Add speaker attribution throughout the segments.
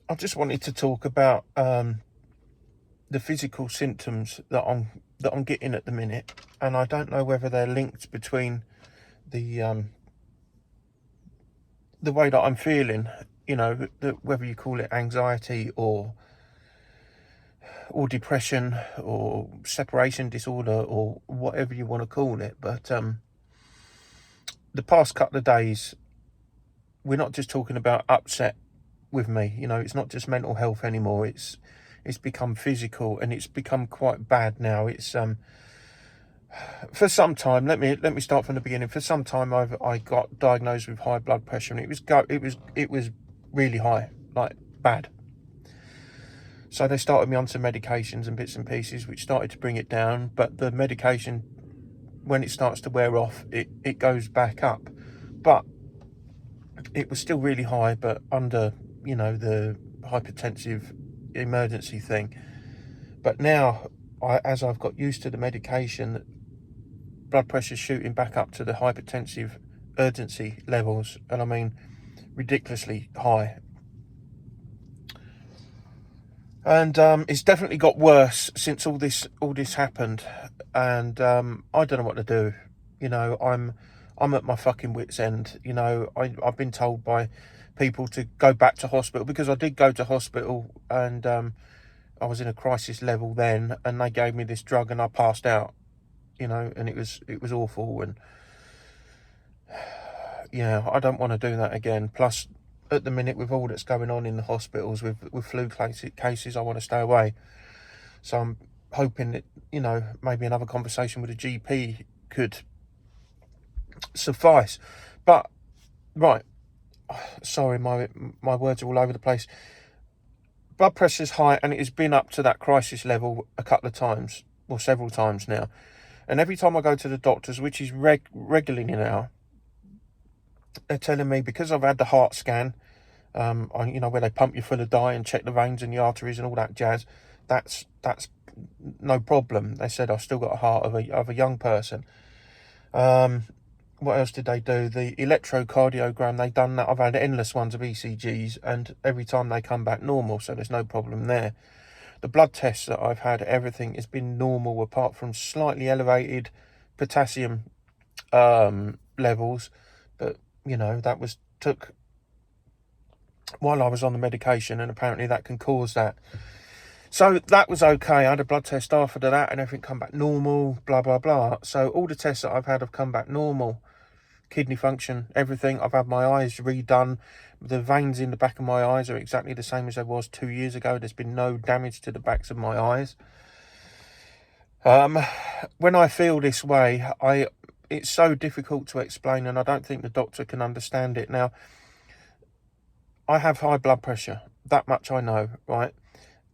Speaker 1: I just wanted to talk about the physical symptoms that I'm getting at the minute, and I don't know whether they're linked between the the way that I'm feeling. Whether you call it anxiety or depression or separation disorder or whatever you want to call it. But the past couple of days, we're not just talking about upset with me. It's not just mental health anymore. It's become physical, and it's become quite bad now. It's for some time. Let me start from the beginning. For some time, I got diagnosed with high blood pressure, and it was really high, like bad. So they started me on some medications and bits and pieces, which started to bring it down. But the medication, when it starts to wear off, it goes back up. But it was still really high, but under the hypertensive emergency thing. But now, as I've got used to the medication, blood pressure's shooting back up to the hypertensive urgency levels, and I mean ridiculously high. And it's definitely got worse since all this happened, and I don't know what to do. I'm at my fucking wit's end. I've been told by people to go back to hospital, because I did go to hospital, and I was in a crisis level then, and they gave me this drug, and I passed out. And it was awful, and I don't want to do that again. Plus, at the minute, with all that's going on in the hospitals with flu cases, I want to stay away. So I'm hoping that maybe another conversation with a GP could suffice. But right, sorry, my words are all over the place. Blood pressure's high, and it has been up to that crisis level a couple of times, or several times now. And every time I go to the doctors, which is regularly now, they're telling me, because I've had the heart scan, where they pump you full of dye and check the veins and the arteries and all that jazz, that's no problem. They said I've still got a heart of a young person. What else did they do? The electrocardiogram, they done that. I've had endless ones of ECGs, and every time they come back normal, so there's no problem there. The blood tests that I've had, everything has been normal, apart from slightly elevated potassium levels. But that took while I was on the medication, and apparently that can cause that. So that was okay. I had a blood test after that, and everything come back normal, blah blah blah. So all the tests that I've had have come back normal. Kidney function, everything. I've had my eyes redone. The veins in the back of my eyes are exactly the same as they was 2 years ago. There's been no damage to the backs of my eyes. When I feel this way, it's so difficult to explain, and I don't think the doctor can understand it. Now, I have high blood pressure. That much I know, right?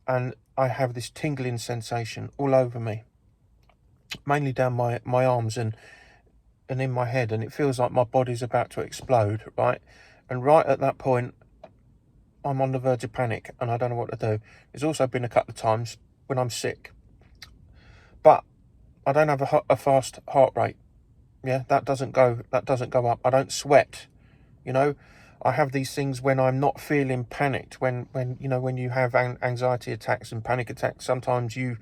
Speaker 1: And I have this tingling sensation all over me, mainly down my arms and in my head, and it feels like my body's about to explode, right? And right at that point, I'm on the verge of panic, and I don't know what to do. There's also been a couple of times when I'm sick, but I don't have a fast heart rate. Yeah, that doesn't go up. I don't sweat. I have these things when I'm not feeling panicked. When you have anxiety attacks and panic attacks, sometimes you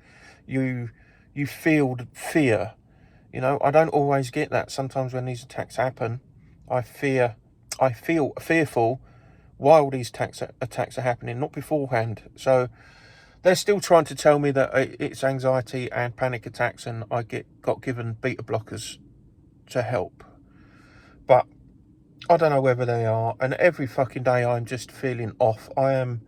Speaker 1: feel fear. I don't always get that. Sometimes when these attacks happen, I feel fearful while these attacks are happening, not beforehand. So they're still trying to tell me that it's anxiety and panic attacks, and I got given beta blockers to help. But I don't know whether they are, and every fucking day I'm just feeling off. I am,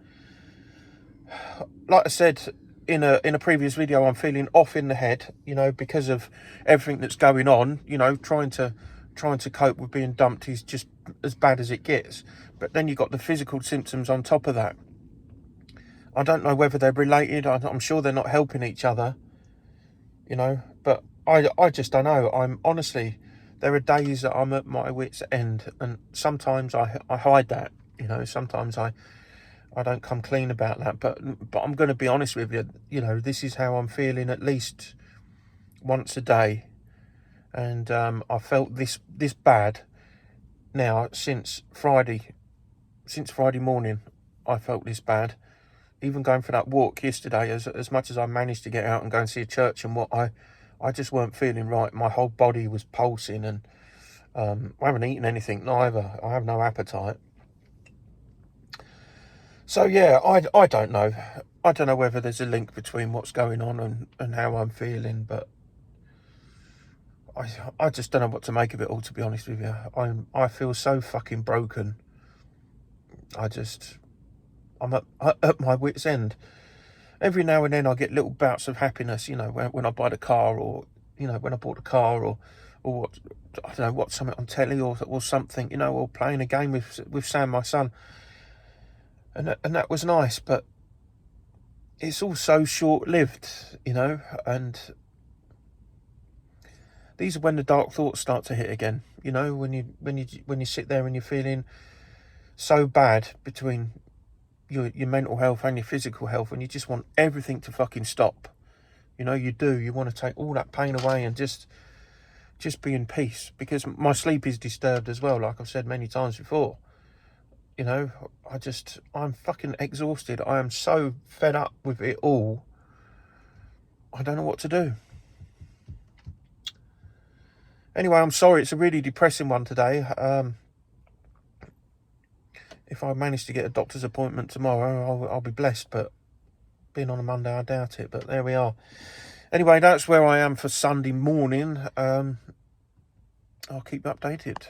Speaker 1: like I said in a previous video, I'm feeling off in the head, because of everything that's going on. Trying to cope with being dumped is just as bad as it gets. But then you've got the physical symptoms on top of that. I don't know whether they're related. I'm sure they're not helping each other, but I just don't know. I'm honestly, there are days that I'm at my wit's end, and sometimes I hide that. Sometimes I don't come clean about that, but I'm going to be honest with you. This is how I'm feeling at least once a day, and I felt this bad now since Friday morning. I felt this bad. Even going for that walk yesterday, as much as I managed to get out and go and see a church and what, I just weren't feeling right. My whole body was pulsing, and I haven't eaten anything neither. I have no appetite. So yeah, I don't know. I don't know whether there's a link between what's going on and how I'm feeling, but I just don't know what to make of it all, to be honest with you. I feel so fucking broken. I'm at my wit's end. Every now and then I get little bouts of happiness, when I buy the car, or when I bought a car, or what, I don't know, watch something on telly, or something, or playing a game with Sam, my son, and that was nice, but it's all so short-lived, and these are when the dark thoughts start to hit again. When you sit there and you're feeling so bad between your mental health and your physical health, and you just want everything to fucking stop. You want to take all that pain away and just be in peace, because my sleep is disturbed as well, like I've said many times before. I'm fucking exhausted. I am so fed up with it all. I don't know what to do. Anyway, I'm sorry, it's a really depressing one today. If I manage to get a doctor's appointment tomorrow, I'll be blessed, but being on a Monday, I doubt it, but there we are. Anyway, that's where I am for Sunday morning. I'll keep you updated.